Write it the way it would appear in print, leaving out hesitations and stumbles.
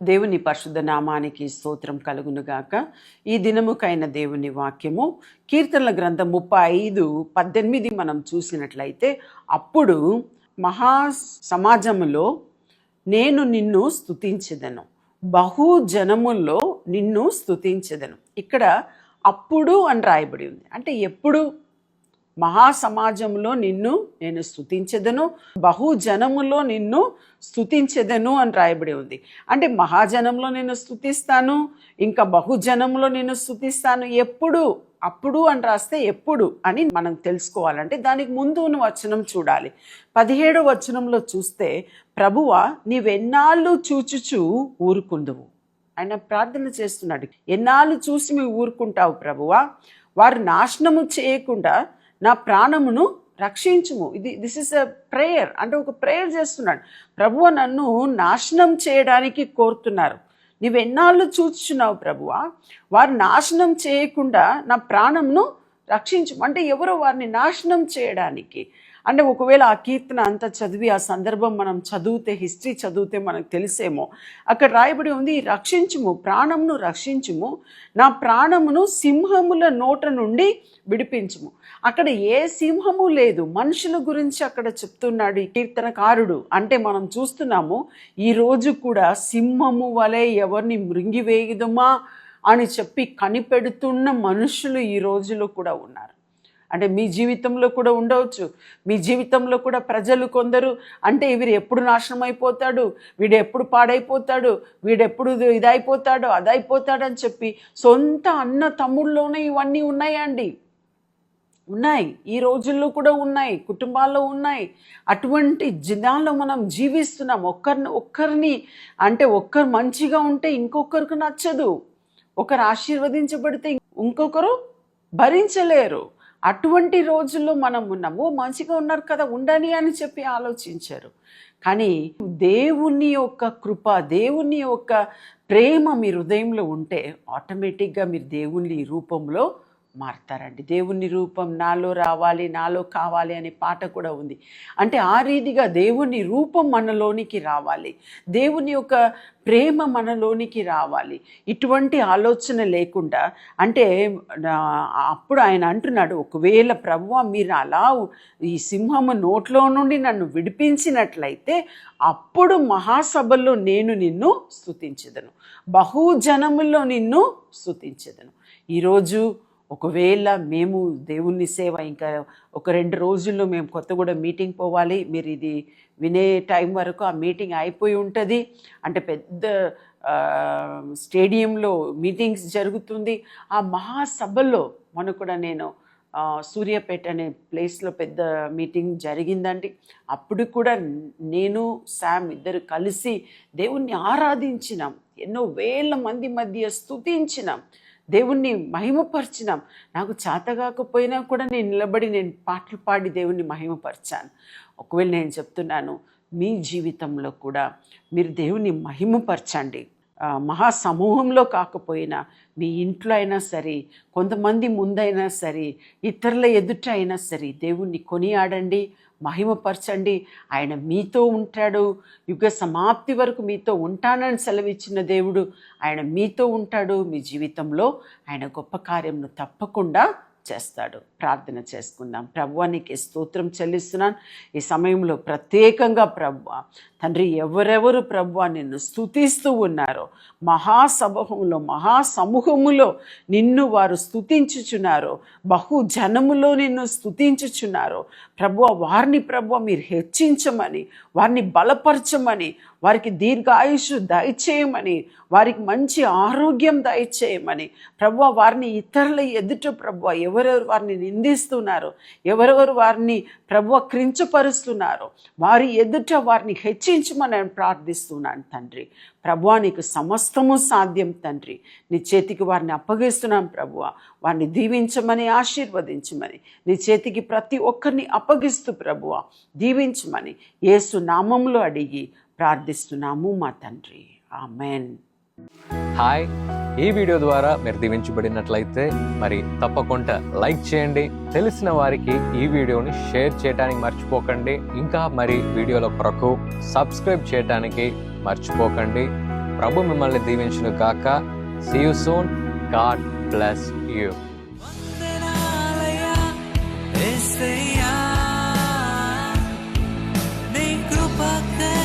దేవుని పరిశుద్ధ నామానికి స్తోత్రం కలుగునుగాక. ఈ దినముకైన దేవుని వాక్యము కీర్తనల గ్రంథం 35:18 మనం చూసినట్లయితే, అప్పుడు మహా సమాజములో నేను నిన్ను స్తుతించెదను, బహుజనముల్లో నిన్ను స్తుతించెదను. ఇక్కడ అప్పుడు అని రాయబడి ఉంది. అంటే ఎప్పుడు? మహాసమాజంలో నిన్ను నేను స్తుతించెదను, బహుజనములో నిన్ను స్తుతించెదను అని రాయబడి ఉంది. అంటే మహాజనంలో నేను స్తుతిస్తాను, ఇంకా బహుజనంలో నేను స్తుతిస్తాను. ఎప్పుడు? అప్పుడు అని రాస్తే ఎప్పుడు అని మనం తెలుసుకోవాలంటే దానికి ముందు ఉన్న వచనం చూడాలి. 17వ వచనంలో చూస్తే, ప్రభువా నీవెన్నాళ్ళు చూచుచు ఊరుకుందువు. ఆయన ప్రార్థన చేస్తున్నాడు. ఎన్నాళ్ళు చూసి నువ్వు ఊరుకుంటావు ప్రభువా? వారు నాశనము చేయకుండా నా ప్రాణమును రక్షించుము. This is a prayer. అంటే ఒక ప్రేయర్ చేస్తున్నాడు. ప్రభువా నన్ను నాశనం చేయడానికి కోరుతున్నారు, నీవెన్నాళ్ళు చూచుచున్నావు ప్రభువా? వారు నాశనం చేయకుండా నా ప్రాణమును రక్షించు. అంటే ఎవరో వారిని నాశనం చేయడానికి. అంటే ఒకవేళ ఆ కీర్తన అంతా చదివి ఆ సందర్భం మనం చదివితే, హిస్టరీ చదివితే మనకు తెలిసేమో. అక్కడ రాయబడి ఉంది, రక్షించుము, ప్రాణమును రక్షించుము, నా ప్రాణమును సింహముల నోట నుండి విడిపించుము. అక్కడ ఏ సింహము లేదు, మనుషుల గురించి అక్కడ చెప్తున్నాడు ఈ కీర్తనకారుడు. అంటే మనం చూస్తున్నాము ఈరోజు కూడా సింహము వలె ఎవరిని మృంగివేయుదుమా అని చెప్పి కనిపెడుతున్న మనుషులు ఈ రోజులో కూడా ఉన్నారు. అంటే మీ జీవితంలో కూడా ఉండవచ్చు. మీ జీవితంలో కూడా ప్రజలు కొందరు అంటే వీడు ఎప్పుడు నాశనం అయిపోతాడు, వీడు ఎప్పుడు పాడైపోతాడు, వీడెప్పుడు ఇదైపోతాడు అదైపోతాడు అని చెప్పి సొంత అన్న తమ్ముళ్ళలోనే ఇవన్నీ ఉన్నాయండి. ఉన్నాయి, ఈ రోజుల్లో కూడా ఉన్నాయి, కుటుంబాల్లో ఉన్నాయి. అటువంటి దినాల్లో మనం జీవిస్తున్నాం. ఒక్కరిని అంటే ఒక్కరు మంచిగా ఉంటే ఇంకొకరికి నచ్చదు, ఒకరు ఆశీర్వదించబడితే ఇంకొకరు భరించలేరు. అటువంటి రోజుల్లో మనం ఉన్నాము. మంచిగా ఉన్నారు కదా, ఉండని అని చెప్పి ఆలోచించారు. కానీ దేవుని యొక్క కృప, దేవుని యొక్క ప్రేమ మీ హృదయంలో ఉంటే ఆటోమేటిక్గా మీరు దేవుని రూపంలో మారుతారండి. దేవుని రూపం నాలో రావాలి, నాలో కావాలి అనే పాట కూడా ఉంది. అంటే ఆ రీతిగా దేవుని రూపం మనలోనికి రావాలి, దేవుని యొక్క ప్రేమ మనలోనికి రావాలి. ఇటువంటి ఆలోచన లేకుండా అంటే అప్పుడు ఆయన అంటున్నాడు, ఒకవేళ ప్రభువా మీరు అలా ఈ సింహము నోట్లో నుండి నన్ను విడిపించినట్లయితే అప్పుడు మహాసభల్లో నేను నిన్ను స్తుతించెదను, బహుజనముల్లో నిన్ను స్తుతించెదను. ఈరోజు ఒకవేళ మేము దేవుని సేవ ఇంకా ఒక 2 రోజుల్లో మేము కొత్తగూడెం మీటింగ్ పోవాలి. మీరు ఇది వినే టైం వరకు ఆ మీటింగ్ అయిపోయి ఉంటుంది. అంటే పెద్ద స్టేడియంలో మీటింగ్స్ జరుగుతుంది. ఆ మహాసభలో మొన్న కూడా నేను సూర్యాపేట అనే ప్లేస్లో పెద్ద మీటింగ్ జరిగిందండి. అప్పుడు కూడా నేను శామ్ ఇద్దరు కలిసి దేవుణ్ణి ఆరాధించినాం, ఎన్నో వేల మంది మధ్య స్తుతించినాం, దేవుణ్ణి మహిమపరిచినాం. నాకు చేతగాకపోయినా కూడా నేను నిలబడి నేను పాటలు పాడి దేవుణ్ణి మహిమపరిచాను. ఒకవేళ నేను చెప్తున్నాను, మీ జీవితంలో కూడా మీరు దేవుణ్ణి మహిమపరచండి. మహాసమూహంలో కాకపోయినా మీ ఇంట్లో అయినా సరే, కొంతమంది ముందైనా సరే, ఇతరుల ఎదుట అయినా సరే దేవుణ్ణి కొనియాడండి, మహిమపరచండి. ఆయన మీతో ఉంటాడు, యుగ సమాప్తి వరకు మీతో ఉంటానని సెలవిచ్చిన దేవుడు ఆయన మీతో ఉంటాడు. మీ జీవితంలో ఆయన గొప్ప కార్యంను తప్పకుండా చేస్తాడు. ప్రార్థన చేసుకుందాం. ప్రభువా నీకే స్తోత్రం చెల్లిస్తున్నాను. ఈ సమయంలో ప్రత్యేకంగా ప్రభువా తండ్రి, ఎవరెవరు ప్రభువా నిన్ను స్తుతిస్తూ ఉన్నారో, మహాసమూహంలో మహాసమూహములో నిన్ను వారు స్తుతించుచున్నారో, బహుజనములో నిన్ను స్తుతించుచున్నారో ప్రభువా, వారిని ప్రభువా మీరు హెచ్చించమని, వారిని బలపరచమని, వారికి దీర్ఘాయుషు దయచేయమని, వారికి మంచి ఆరోగ్యం దయచేయమని ప్రభువా, వారిని ఇతరుల ఎదుట ప్రభువా ఎవరెవరు వారిని నిందిస్తున్నారో, ఎవరెవరు వారిని ప్రభువా కించపరుస్తున్నారో వారి ఎదుట వారిని హెచ్చించమని ప్రార్థిస్తున్నాను తండ్రి. ప్రభువా నీకు సమస్తము సాధ్యం తండ్రి. నీ చేతికి వారిని అప్పగిస్తున్నాను ప్రభువా, వారిని దీవించమని, ఆశీర్వదించమని, నీ చేతికి ప్రతి ఒక్కరిని అప్పగిస్తూ ప్రభువా దీవించమని యేసు నామములో అడిగి ప్రార్థిస్తున్నాము మా తండ్రి. ఆమెన్. హాయ్, ఈ వీడియో ద్వారా మీరు దీవించబడినట్లయితే మరి తప్పకుండా లైక్ చేయండి, తెలిసిన వారికి ఈ వీడియోని షేర్ చేయడానికి మర్చిపోకండి. ఇంకా మరి వీడియోల కొరకు సబ్స్క్రైబ్ చేయడానికి మర్చిపోకండి. ప్రభు మిమ్మల్ని దీవించును గాక. See you soon. God bless you. యేసయ్యా నీ కృపకై